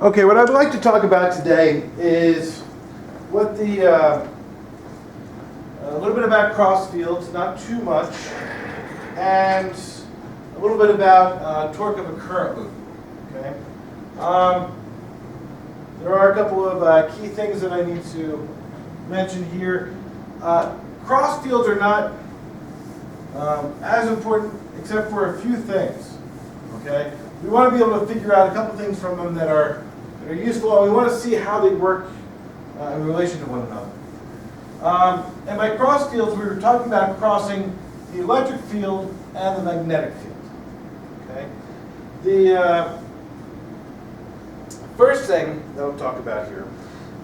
Okay, what I'd like to talk about today is what a little bit about cross fields, not too much, and a little bit about torque of a current loop. Okay, there are a couple of key things that I need to mention here. Cross fields are not as important, except for a few things. Okay, we want to be able to figure out a couple things from them that are useful, and we want to see how they work in relation to one another. And by cross fields, we were talking about crossing the electric field and the magnetic field. Okay, the first thing that we'll talk about here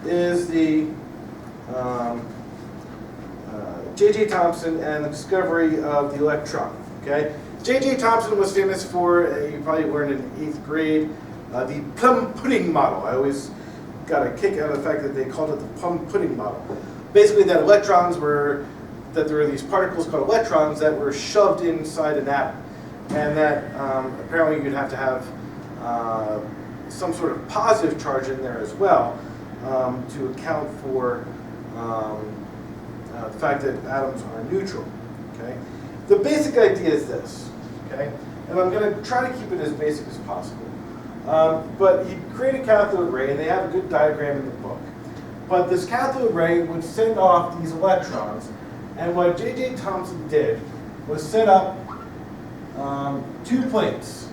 is the J.J. Thomson and the discovery of the electron. Okay, J.J. Thomson was famous for, you probably learned in 8th grade, the plum pudding model. I always got a kick out of the fact that they called it the plum pudding model. Basically, that there were these particles called electrons that were shoved inside an atom, and that apparently you'd have to have some sort of positive charge in there as well to account for the fact that atoms are neutral. Okay, the basic idea is this. Okay, and I'm going to try to keep it as basic as possible. But he created a cathode ray, and they have a good diagram in the book. But this cathode ray would send off these electrons, and what J.J. Thomson did was set up two plates.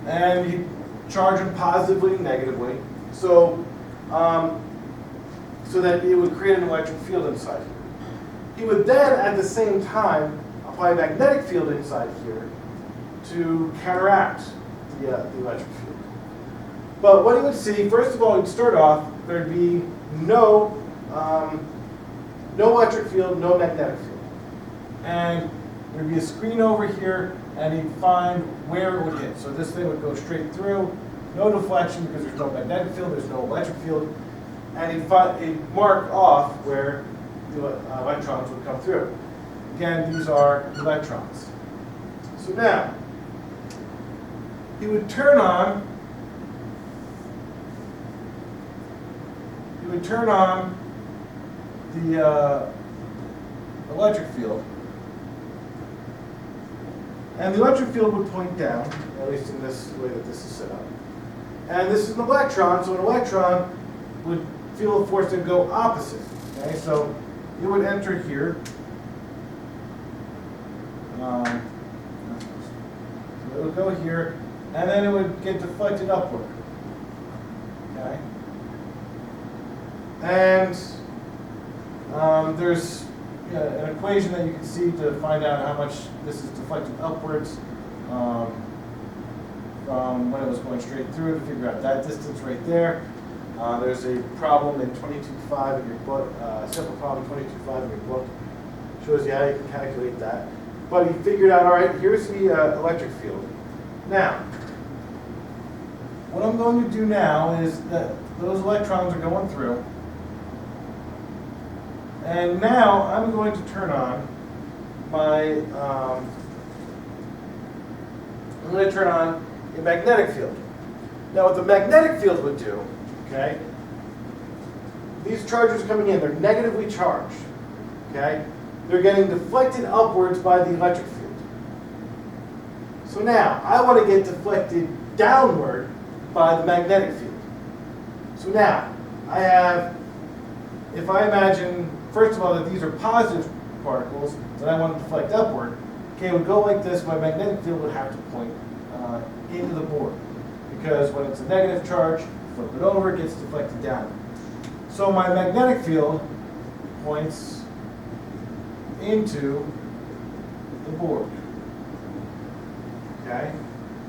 And he'd charge them positively and negatively, so that it would create an electric field inside here. He would then, at the same time, apply a magnetic field inside here to counteract the electric field. But what he would see, first of all, he'd start off, there'd be no electric field, no magnetic field. And there'd be a screen over here, and he'd find where it would hit. So this thing would go straight through, no deflection because there's no magnetic field, there's no electric field. And he'd mark off where the electrons would come through. Again, these are electrons. So now, he would turn on the electric field, and the electric field would point down, at least in this way that this is set up. And this is an electron, so an electron would feel a force and go opposite. Okay, so it would enter here. So it would go here, and then it would get deflected upward. Okay? And there's an equation that you can see to find out how much this is deflected upwards from when it was going straight through, to figure out that distance right there. There's a problem in 22.5 in your book, simple problem 22.5 in your book, shows you how you can calculate that. But he figured out, all right, here's the electric field. Now, what I'm going to do now is that those electrons are going through. And now I'm going to turn on my, I'm going to turn on a magnetic field. Now what the magnetic field would do, okay, these charges are coming in, they're negatively charged, okay? They're getting deflected upwards by the electric field. So now, I want to get deflected downward by the magnetic field. So now, I have, if I imagine, first of all, that these are positive particles that I want to deflect upward, okay, it would go like this, my magnetic field would have to point into the board. Because when it's a negative charge, flip it over, it gets deflected down. So my magnetic field points into the board. Okay?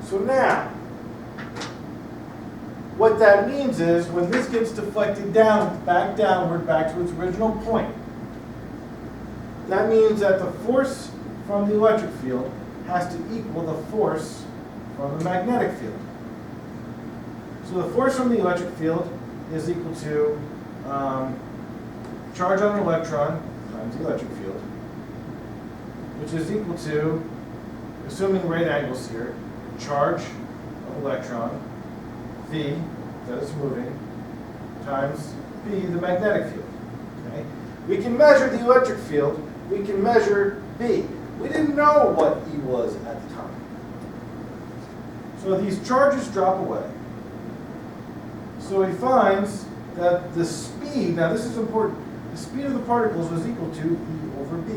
So now, what that means is when this gets deflected down, back downward, back to its original point, that means that the force from the electric field has to equal the force from the magnetic field. So the force from the electric field is equal to charge on an electron times the electric field, which is equal to, assuming right angles here, charge electron, V, that is moving, times B, the magnetic field. Okay? We can measure the electric field. We can measure B. We didn't know what E was at the time. So these charges drop away. So he finds that the speed, now this is important, the speed of the particles was equal to E over B,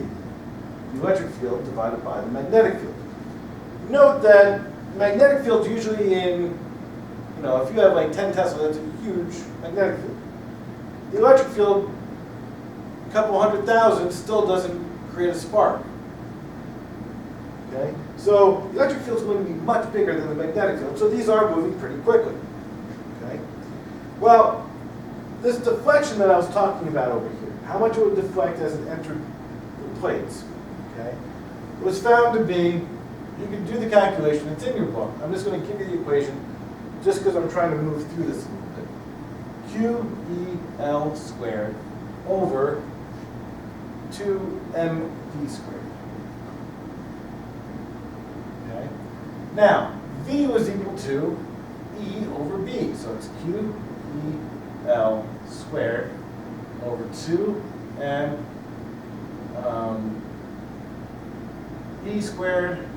the electric field divided by the magnetic field. Note that magnetic field's usually in, if you have like 10 Tesla, that's a huge magnetic field. The electric field, a couple 100,000, still doesn't create a spark. Okay? So the electric field is going to be much bigger than the magnetic field, so these are moving pretty quickly. Okay? Well, this deflection that I was talking about over here, how much it would deflect as it entered the plates, okay, was found to be, you can do the calculation, it's in your book. I'm just going to give you the equation just because I'm trying to move through this a little bit. QEL squared over 2mv squared. Okay? Now, V was equal to E over B, so it's QEL squared over 2m E squared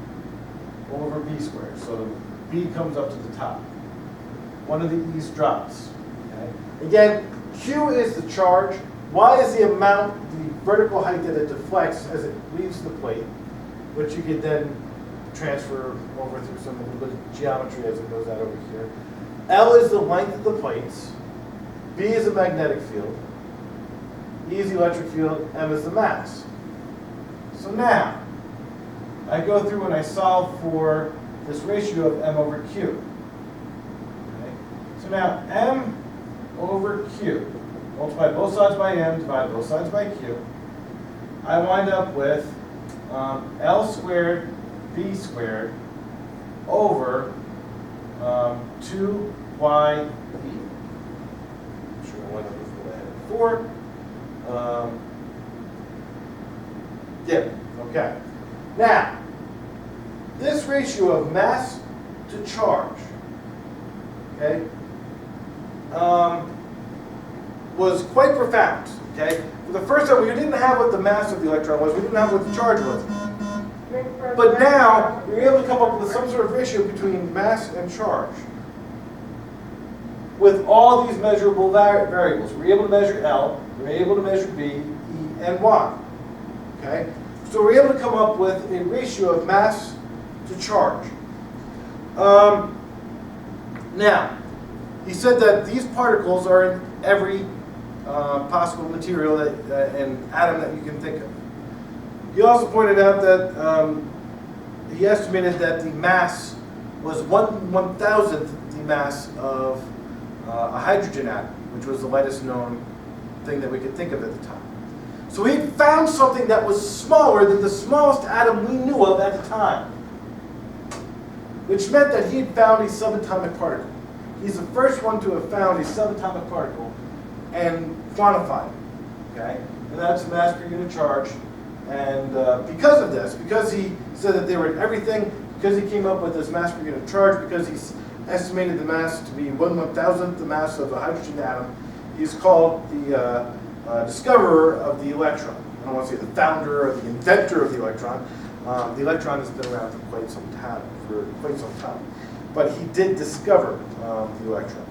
over B squared. So B comes up to the top. One of the E's drops. Okay? Again, Q is the charge. Y is the amount, the vertical height that it deflects as it leaves the plate, which you could then transfer over through some little bit of geometry as it goes out over here. L is the length of the plates. B is the magnetic field. E is the electric field. M is the mass. So now, I go through and I solve for this ratio of M over Q. Okay? So now, M over Q, multiply both sides by M, divide both sides by Q. I wind up with L squared B squared over 2YE. I'm sure I wind up with what I had before. Yeah, okay. Now, this ratio of mass to charge, okay, was quite profound, okay? For the first time, we didn't have what the mass of the electron was, we didn't have what the charge was. But now, we were able to come up with some sort of ratio between mass and charge with all these measurable variables. We were able to measure L, we were able to measure B, E, and Y, okay? So we were able to come up with a ratio of mass to charge. Now, he said that these particles are in every possible material and atom that you can think of. He also pointed out that he estimated that the mass was 1/1000th the mass of a hydrogen atom, which was the lightest known thing that we could think of at the time. So he found something that was smaller than the smallest atom we knew of at the time, which meant that he had found a subatomic particle. He's the first one to have found a subatomic particle and quantified it, okay? And that's mass per unit charge. And because of this, because he said that they were in everything, because he came up with this mass per unit charge, because he estimated the mass to be 1/1000th the mass of a hydrogen atom, he's called the discoverer of the electron. I don't want to say the founder or the inventor of the electron. The electron has been around for quite some time. But he did discover the electron.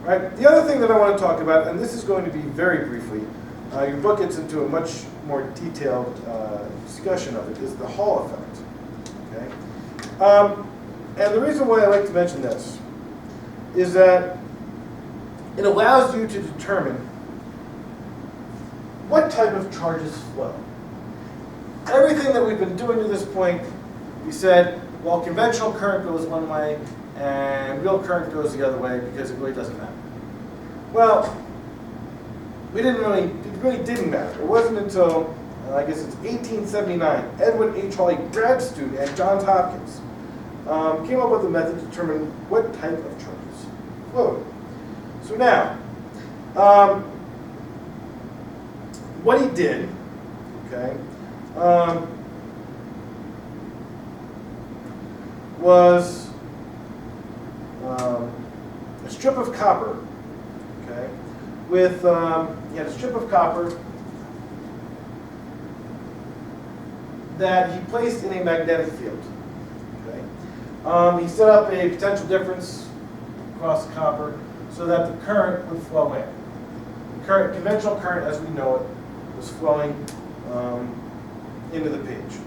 Right? The other thing that I want to talk about, and this is going to be very briefly, your book gets into a much more detailed discussion of it, is the Hall effect. Okay? And the reason why I like to mention this is that it allows you to determine what type of charges flow. Everything that we've been doing to this point, we said, well, conventional current goes one way and real current goes the other way because it really doesn't matter. Well, it really didn't matter. It wasn't until, I guess it's 1879, Edwin H. Hawley, grad student at Johns Hopkins, came up with a method to determine what type of charges flowed. So now, what he did, okay, was a strip of copper, okay, with he had a strip of copper that he placed in a magnetic field. Okay, he set up a potential difference across the copper so that the current would flow in. The current, conventional current, as we know it, was flowing into the page.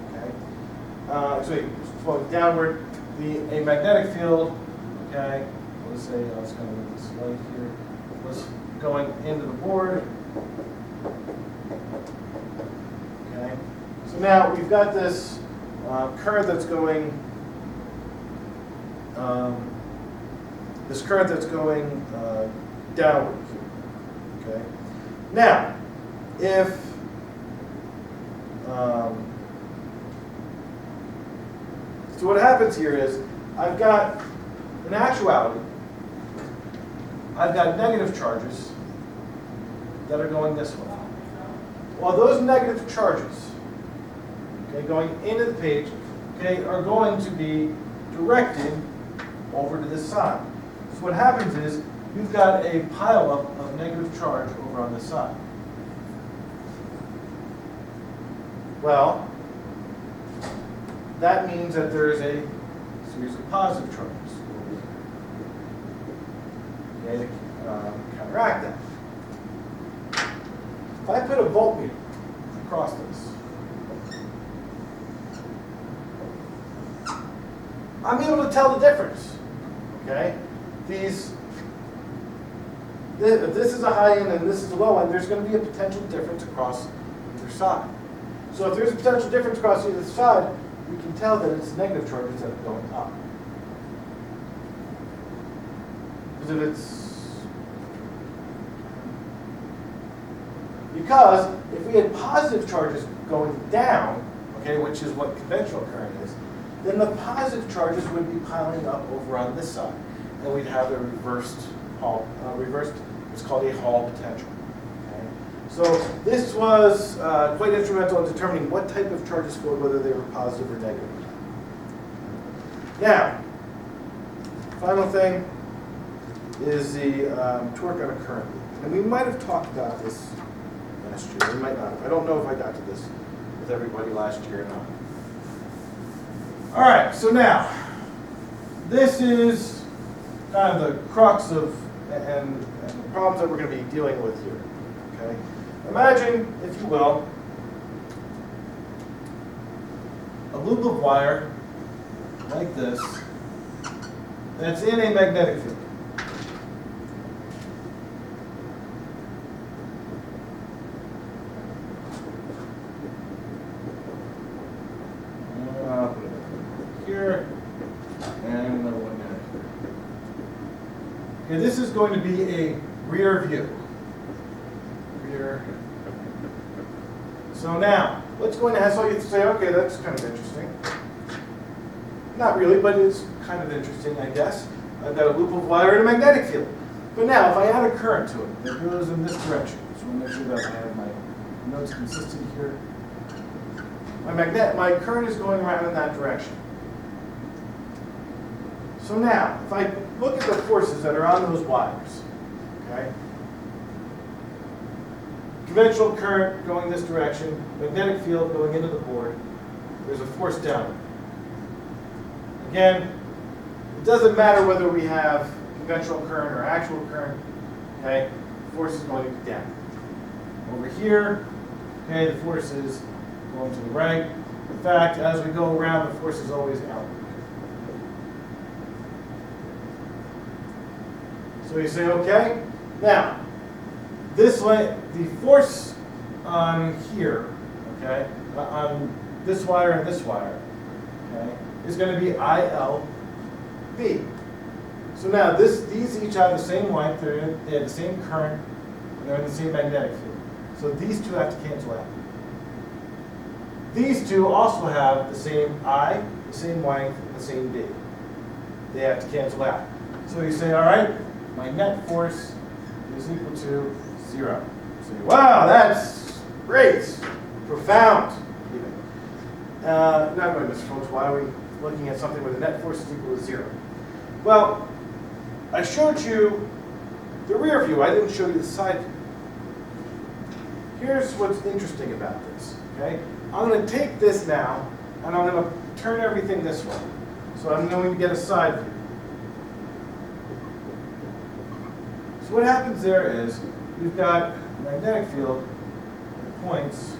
Okay, so it was flowing downward. A magnetic field, okay, let's say I was going to move this light here, was going into the board. Okay, so now we've got this current that's going. This current that's going downward here. Okay. Now, if so, what happens here is I've got, in actuality, I've got negative charges that are going this way. Well, those negative charges, okay, going into the page, okay, are going to be directed over to this side. So what happens is you've got a pileup of negative charge over on this side. Well, that means that there is a series of positive charges okay, to counteract that. If I put a voltmeter across this, I'm able to tell the difference. Okay, if this is a high end and this is a low end, there's going to be a potential difference across either side. So if there's a potential difference across either side, we can tell that it's negative charges that are going up. Because if we had positive charges going down, okay, which is what conventional current is, then the positive charges would be piling up over on this side, and we'd have a reversed Hall, it's called a Hall potential. Okay? So this was quite instrumental in determining what type of charges flowed, whether they were positive or negative. Now, final thing is the torque on a current loop. And we might have talked about this last year. We might not have. I don't know if I got to this with everybody last year or not. All right, so now, this is kind of the crux of and the problems that we're going to be dealing with here. Okay, imagine, if you will, a loop of wire like this that's in a magnetic field. Here, and another one there. Okay, this is going to be a rear view. Rear. So now, what's going to happen? So you say, okay, that's kind of interesting. Not really, but it's kind of interesting, I guess. I've got a loop of wire in a magnetic field. But now, if I add a current to it that goes in this direction, so I want to make sure that I have my notes consistent here. My current is going around in that direction. So now, if I look at the forces that are on those wires, okay? Conventional current going this direction, magnetic field going into the board, there's a force downward. Again, it doesn't matter whether we have conventional current or actual current, okay? The force is going to be down. Over here, okay, the force is going to the right. In fact, as we go around, the force is always outward. So you say, okay, now, the force on here, okay, on this wire and this wire, okay, is going to be ILB. So now, these each have the same length, they have the same current, and they're in the same magnetic field. So these two have to cancel out. These two also have the same I, the same length, and the same B. They have to cancel out. So you say, all right, my net force is equal to 0. So you, wow, that's great, profound. Now, wait a minute, folks, why are we looking at something where the net force is equal to 0? Well, I showed you the rear view. I didn't show you the side view. Here's what's interesting about this. Okay, I'm going to take this now, and I'm going to turn everything this way. So I'm going to get a side view. So what happens there is you've got a magnetic field that points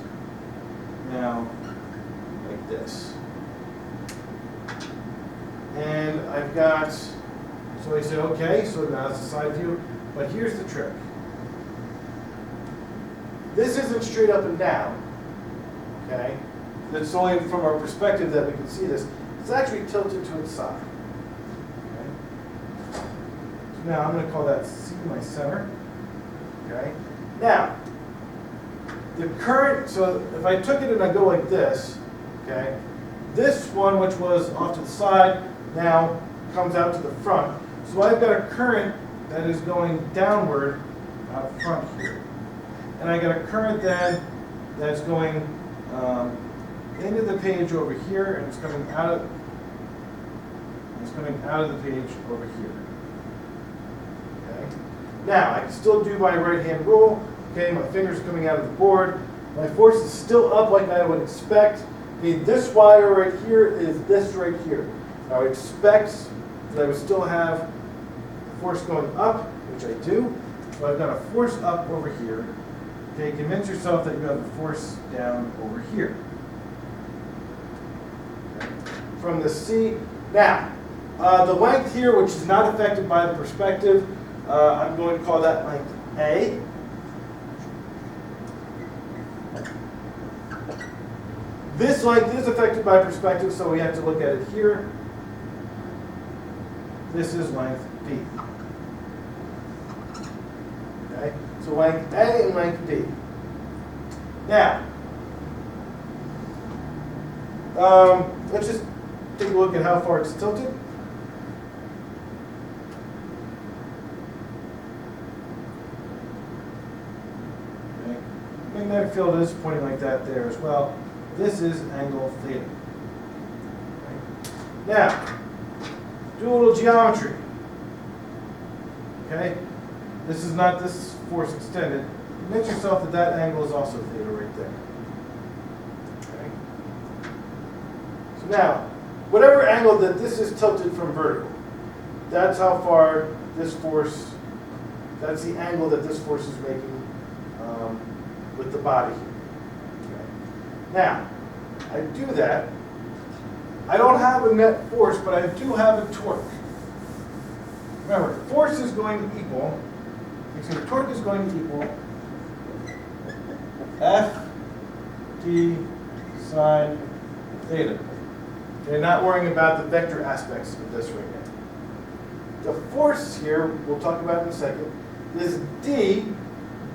now like this. And I've got, so I said, okay, so now it's a side view, but here's the trick. This isn't straight up and down, okay? It's only from our perspective that we can see this. It's actually tilted to its side. Okay? So now I'm going to call that C my center. Okay? Now, the current, so if I took it and I go like this, okay, this one, which was off to the side, now comes out to the front. So I've got a current that is going downward out front here. And I got a current then that's going into the page over here, and it's coming out of the page over here. Okay. Now I can still do my right hand rule. Okay, my finger's coming out of the board. My force is still up like I would expect. Okay, this wire right here is this right here. I would expect that I would still have force going up, which I do. So I've got a force up over here. Okay, convince yourself that you have a force down over here. Okay. From the C. Now, the length here, which is not affected by the perspective, I'm going to call that length A. This length is affected by perspective, so we have to look at it here. This is length B. Okay, so length A and length B. Now, let's just take a look at how far it's tilted. Okay. Magnetic field is pointing like that there as well. This is angle theta. Okay. Now, do a little geometry. Okay, this is not this force extended. Convince yourself that that angle is also theta right there. Okay. So now, whatever angle that this is tilted from vertical, that's how far this force, that's the angle that this force is making with the body here. Okay. Now, I do that. I don't have a net force, but I do have a torque. Remember, force is going to equal, torque is going to equal F d sine theta. Okay, not worrying about the vector aspects of this right now. The force here, we'll talk about in a second, is D.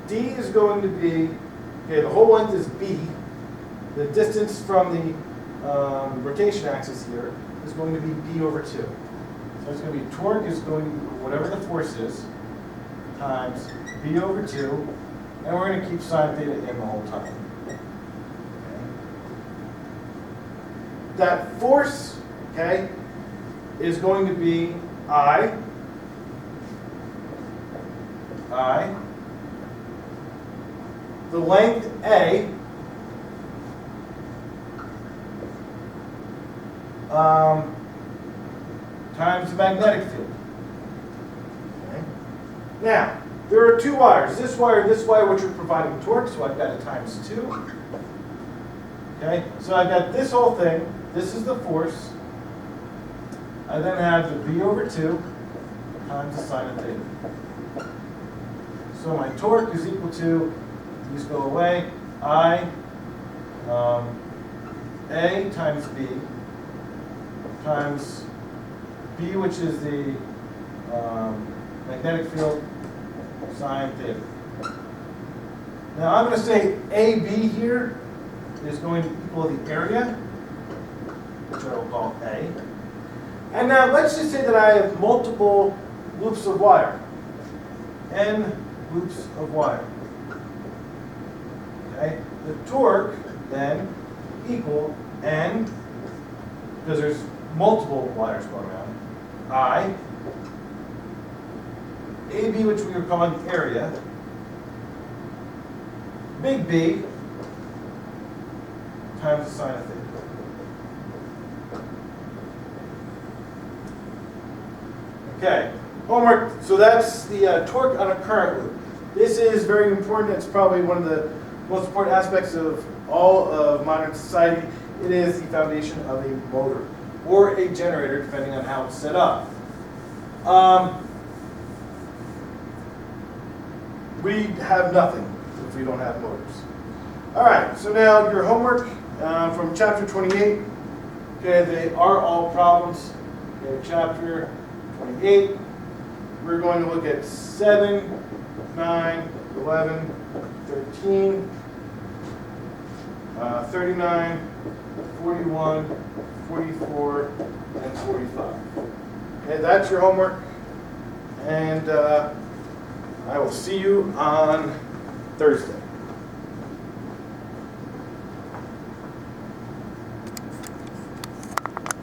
D is going to be, okay, the whole length is B. The distance from the rotation axis here is going to be B over 2. So it's going to be torque is going to be whatever the force is times B over 2, and we're going to keep sine theta in the whole time. Okay. That force, okay, is going to be I. The length A times the magnetic field. Okay. Now, there are two wires, this wire, which are providing torque, so I've got it times 2. Okay, so I've got this whole thing, this is the force. I then have the B over 2 times the sine of theta. So my torque is equal to, these go away, I, A times B, times B, which is the magnetic field, sine theta. Now I'm going to say AB here is going to equal the area, which I will call A. And now let's just say that I have multiple loops of wire. N loops of wire. Okay? The torque then equal N, because there's multiple wires going around, I AB, which we are calling area, big B times the sine of theta. Okay, homework. So that's the torque on a current loop. This is very important. It's probably one of the most important aspects of all of modern society. It is the foundation of a motor or a generator, depending on how it's set up. We have nothing if we don't have motors. All right, so now your homework from chapter 28. Okay, they are all problems. Okay, chapter 28. We're going to look at 7, 9, 11, 13, 39, 41, 44, and 45. Okay, that's your homework. And I will see you on Thursday.